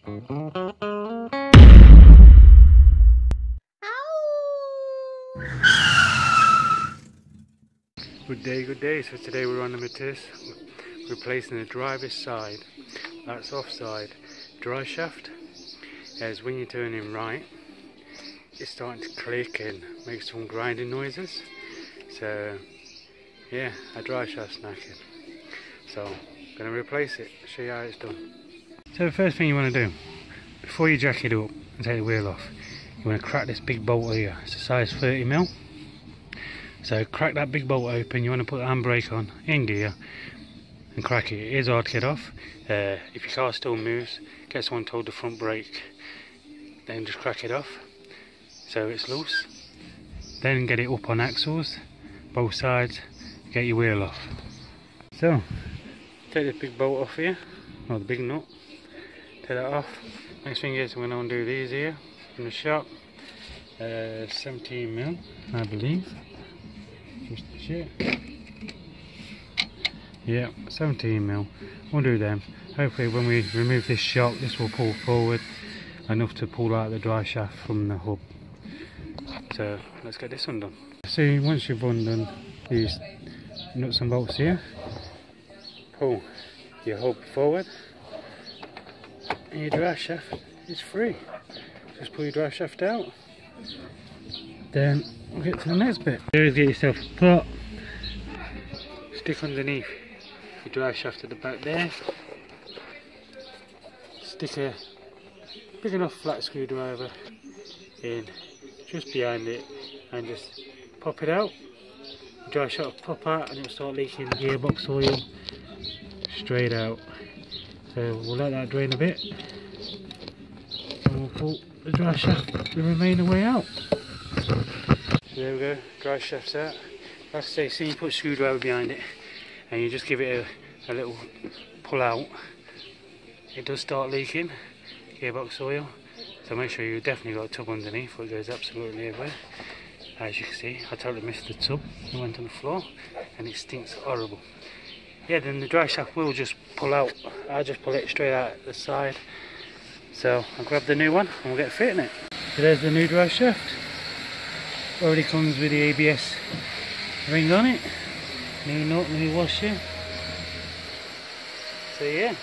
Good day. So today we're on the matiz, replacing the driver's side, that's offside, dry shaft. As when you're turning right, it's starting to click and make some grinding noises. So yeah, a dry shaft's knackered. So I'm going to replace it, show you how it's done. So the first thing you want to do, before you jack it up and take the wheel off, you want to crack this big bolt here. It's a size 30mm. So crack that big bolt open. You want to put the handbrake on in gear and crack it. It is hard to get off. If your car still moves, get someone to hold the front brake, then just crack it off so it's loose. Then get it up on axles, both sides, get your wheel off. So take the big bolt off here, or the big nut, take that off. Next thing is I'm going to undo these here from the shop. 17mm, I believe. Just to check. Yeah, 17mm. We'll do them. Hopefully when we remove this shock, this will pull forward enough to pull out the dry shaft from the hub. So let's get this undone. See, once you've undone these nuts and bolts here, pull your hub forward and your dry shaft is free. Just pull your dry shaft out. Then we'll get to the next bit. Here is get yourself a pot, stick underneath your drive shaft at the back there, stick a big enough flat screwdriver in just behind it and just pop it out. The drive shaft will pop out and it will start leaking gearbox oil straight out. So we'll let that drain a bit and we'll pull the drive shaft the remaining way out. So there we go, dry shaft's out. Like I say, see, you put a screwdriver behind it and you just give it a little pull out. It does start leaking gearbox oil, so make sure you've definitely got a tub underneath where it goes absolutely everywhere. As you can see, I totally missed the tub. It went on the floor and it stinks horrible. Yeah, then the dry shaft will just pull out. I'll just pull it straight out the side. So I'll grab the new one and we'll get fitting it. So there's the new dry shaft. Already comes with the ABS ring on it. New nut, new washer. So yeah,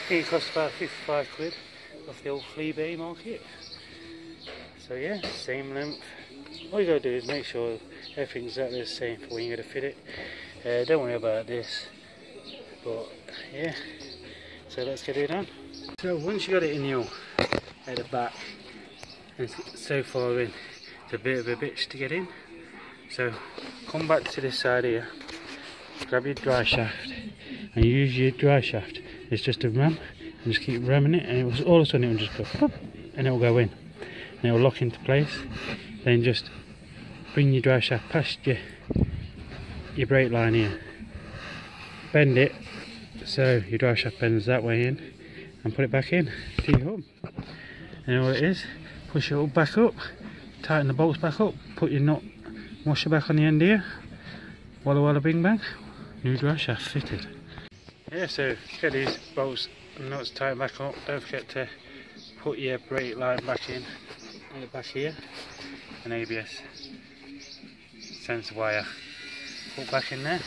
it costs about 55 quid off the old flea bay market. So yeah, same length. All you gotta do is make sure everything's exactly the same for when you're gonna fit it. Don't worry about this. But yeah, so let's get it done. So once you got it in your at the back, and it's so far in, it's a bit of a bitch to get in. So come back to this side here, grab your dry shaft, and use your dry shaft. It's just a ram, and just keep ramming it, and it will, all of a sudden it will just go pop, and it will go in, and it will lock into place. Then just bring your dry shaft past your brake line here, bend it so your dry shaft bends that way in, and put it back in to your hub. And all it is, push your hub back up, tighten the bolts back up, put your nut washer back on the end here, walla walla bing bang, new dry shaft fitted. Yeah, so get these bolts and nuts tightened back up. Don't forget to put your brake line back in the back here, and ABS sensor wire put back in there.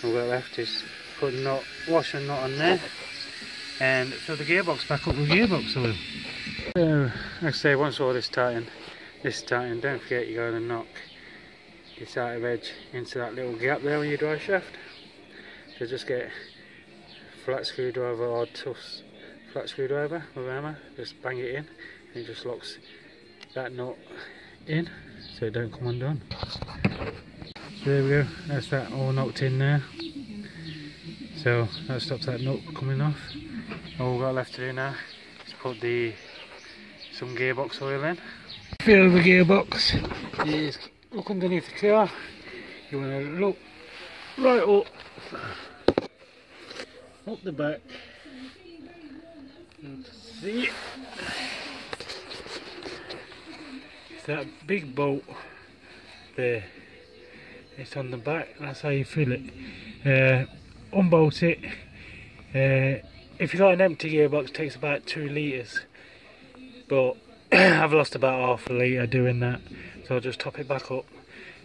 All we've got left is put a washer nut on there and fill the gearbox back up with gearbox oil. So like I say, once all this tightened, don't forget you're going to knock this outer edge into that little gap there on your dry shaft. So just get a flat screwdriver or tough flat screwdriver with a hammer, just bang it in and it just locks that nut in so it don't come undone. So there we go, that's that all knocked in there. So that stops that nut coming off. All we've got left to do now is put some gearbox oil in. Fill the gearbox. Is look underneath the car. You want to look right up the back. And see it. It's that big bolt there. It's on the back. That's how you fill it. Unbolt it. If you've got an empty gearbox, it takes about 2 litres but I've lost about half a litre doing that, so I'll just top it back up.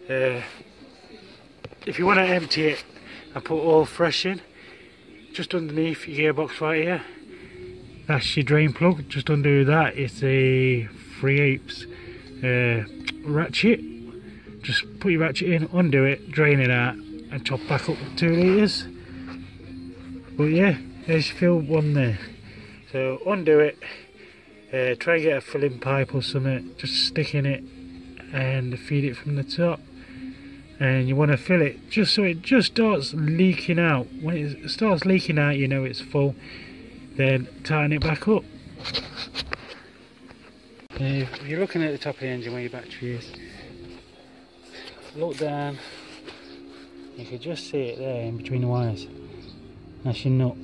If you want to empty it and put all fresh in, just underneath your gearbox right here, that's your drain plug. Just undo that, it's a 3/8 ratchet. Just put your ratchet in, undo it, drain it out and top back up 2 litres. But yeah, there's your filled one there. So undo it, try and get a filling pipe or something, just stick in it and feed it from the top. And you want to fill it just so it just starts leaking out. When it starts leaking out, you know it's full. Then tighten it back up. If you're looking at the top of the engine where your battery is, look down, you can just see it there in between the wires. That's your nut.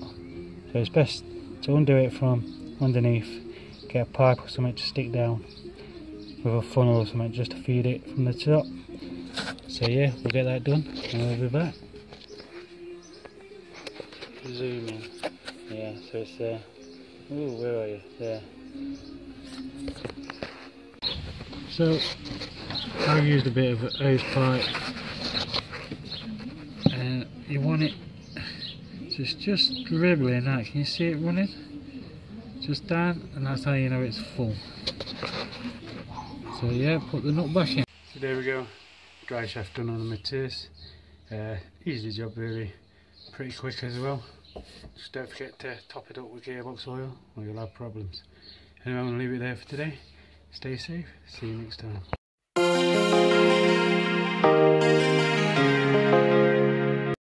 So it's best to undo it from underneath, get a pipe or something to stick down with a funnel or something just to feed it from the top. So yeah, we'll get that done and we'll be back. Zoom in. Yeah, so it's there. Ooh, where are you? There. So I've used a bit of a hose pipe, and you want it just dribbling out. Can you see it running? Just down, and that's how you know it's full. So yeah, put the nut back in. So there we go. Dry shaft done on the matiz. Easy job really, pretty quick as well. Just don't forget to top it up with gearbox oil or you'll have problems. Anyway, I'm going to leave it there for today. Stay safe, see you next time.